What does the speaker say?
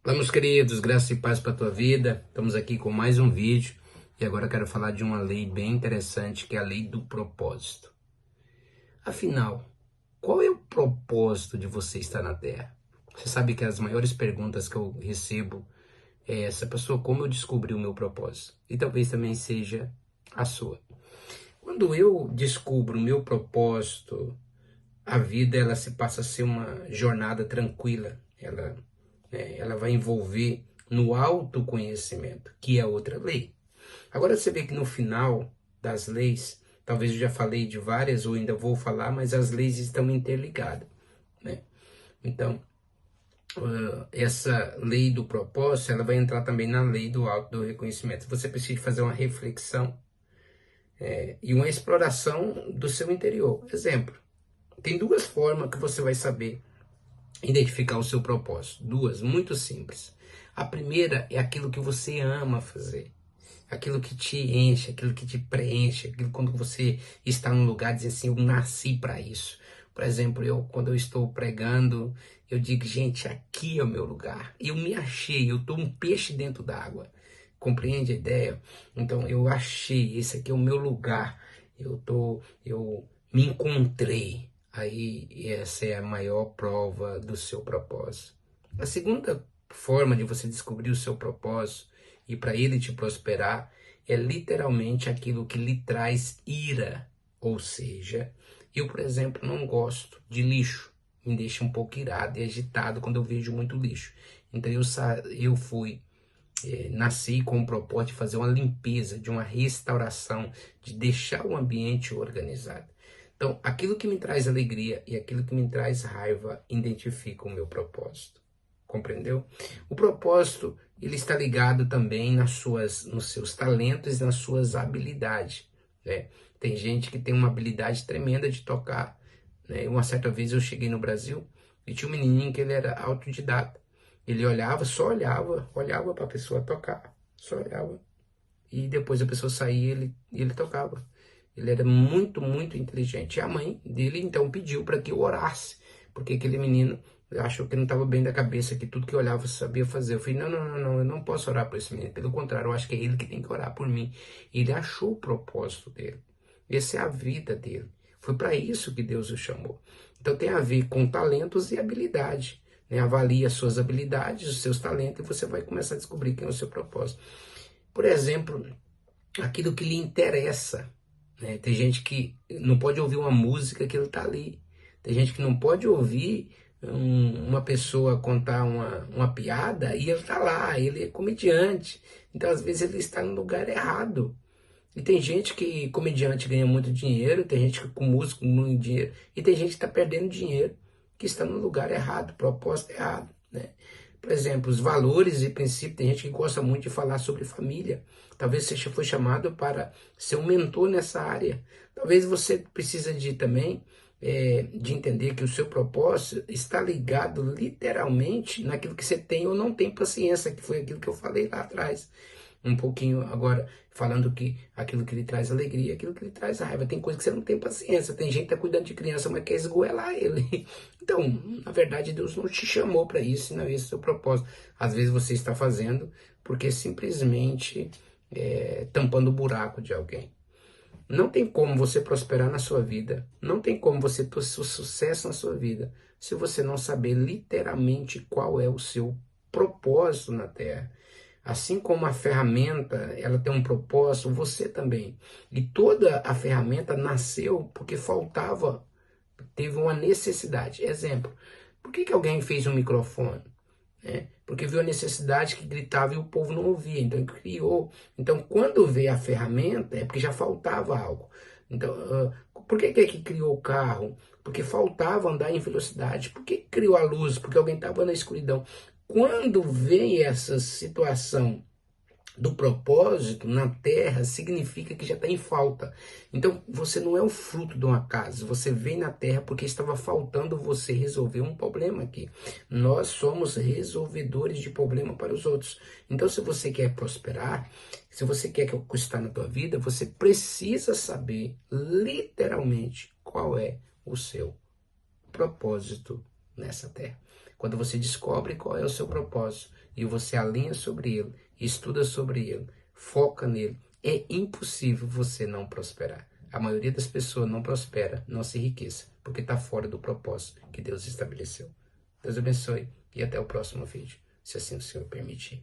Olá, meus queridos, graça e paz para a tua vida. Estamos aqui com mais um vídeo e agora eu quero falar de uma lei bem interessante, que é a lei do propósito. Afinal, qual é o propósito de você estar na Terra? Você sabe que as maiores perguntas que eu recebo é essa: pessoa, como eu descobri o meu propósito? E talvez também seja a sua. Quando eu descubro o meu propósito, a vida ela se passa a ser uma jornada tranquila. Ela vai envolver no autoconhecimento, que é outra lei. Agora você vê que no final das leis, talvez eu já falei de várias ou ainda vou falar, mas as leis estão interligadas, né? Então, essa lei do propósito, ela vai entrar também na lei do auto do reconhecimento. Você precisa fazer uma reflexão e uma exploração do seu interior. Exemplo, tem duas formas que você vai saber identificar o seu propósito. Duas, muito simples. A primeira é aquilo que você ama fazer. Aquilo que te enche, aquilo que te preenche, aquilo quando você está num lugar dizendo assim, eu nasci para isso. Por exemplo, quando eu estou pregando, eu digo, gente, aqui é o meu lugar. Eu me achei, eu estou um peixe dentro d'água. Compreende a ideia? Então eu achei, esse aqui é o meu lugar. Eu me encontrei. Aí essa é a maior prova do seu propósito. A segunda forma de você descobrir o seu propósito e para ele te prosperar é literalmente aquilo que lhe traz ira. Ou seja, eu, por exemplo, não gosto de lixo. Me deixa um pouco irado e agitado quando eu vejo muito lixo. Então nasci com o propósito de fazer uma limpeza, de uma restauração, de deixar o ambiente organizado. Então, aquilo que me traz alegria e aquilo que me traz raiva identifica o meu propósito. Compreendeu? O propósito, ele está ligado também nos seus talentos e nas suas habilidades, né? Tem gente que tem uma habilidade tremenda de tocar, né? Uma certa vez eu cheguei no Brasil e tinha um menininho que ele era autodidata. Ele olhava, só olhava para a pessoa tocar, só olhava. E depois a pessoa saía e ele tocava. Ele era muito, muito inteligente. E a mãe dele então pediu para que eu orasse, porque aquele menino achou que não estava bem da cabeça, que tudo que eu olhava sabia fazer. Eu falei, não, eu não posso orar por esse menino. Pelo contrário, eu acho que é ele que tem que orar por mim. Ele achou o propósito dele. Essa é a vida dele. Foi para isso que Deus o chamou. Então tem a ver com talentos e habilidade, né? Avalie as suas habilidades, os seus talentos, e você vai começar a descobrir quem é o seu propósito. Por exemplo, aquilo que lhe interessa, né? Tem gente que não pode ouvir uma música que ele está ali. Tem gente que não pode ouvir uma pessoa contar uma piada e ele está lá, ele é comediante. Então, às vezes, ele está no lugar errado. E tem gente que comediante ganha muito dinheiro, tem gente que com músico muito dinheiro, e tem gente que está perdendo dinheiro, que está no lugar errado, propósito errado, né? Por exemplo, os valores e princípios, tem gente que gosta muito de falar sobre família. Talvez você foi chamado para ser um mentor nessa área. Talvez você precisa de também de entender que o seu propósito está ligado literalmente naquilo que você tem ou não tem paciência, que foi aquilo que eu falei lá atrás. Um pouquinho agora falando que aquilo que lhe traz alegria, aquilo que lhe traz raiva. Tem coisa que você não tem paciência. Tem gente que está cuidando de criança, mas quer esgoelar ele. Então, na verdade, Deus não te chamou para isso, não é esse o seu propósito. Às vezes você está fazendo porque simplesmente tampando o buraco de alguém. Não tem como você prosperar na sua vida, não tem como você ter sucesso na sua vida, se você não saber literalmente qual é o seu propósito na Terra. Assim como a ferramenta, ela tem um propósito, você também. E toda a ferramenta nasceu porque faltava, teve uma necessidade. Exemplo, por que alguém fez um microfone? Porque viu a necessidade que gritava e o povo não ouvia, então ele criou. Então, quando veio a ferramenta, é porque já faltava algo. Então, por que criou o carro? Porque faltava andar em velocidade. Por que criou a luz? Porque alguém estava na escuridão. Quando vem essa situação do propósito na terra, significa que já está em falta. Então, você não é o fruto de um acaso. Você vem na terra porque estava faltando você resolver um problema aqui. Nós somos resolvedores de problema para os outros. Então, se você quer prosperar, se você quer conquistar na tua vida, você precisa saber literalmente qual é o seu propósito nessa terra. Quando você descobre qual é o seu propósito e você alinha sobre ele, estuda sobre ele, foca nele, é impossível você não prosperar. A maioria das pessoas não prospera, não se enriqueça, porque está fora do propósito que Deus estabeleceu. Deus abençoe e até o próximo vídeo, se assim o Senhor permitir.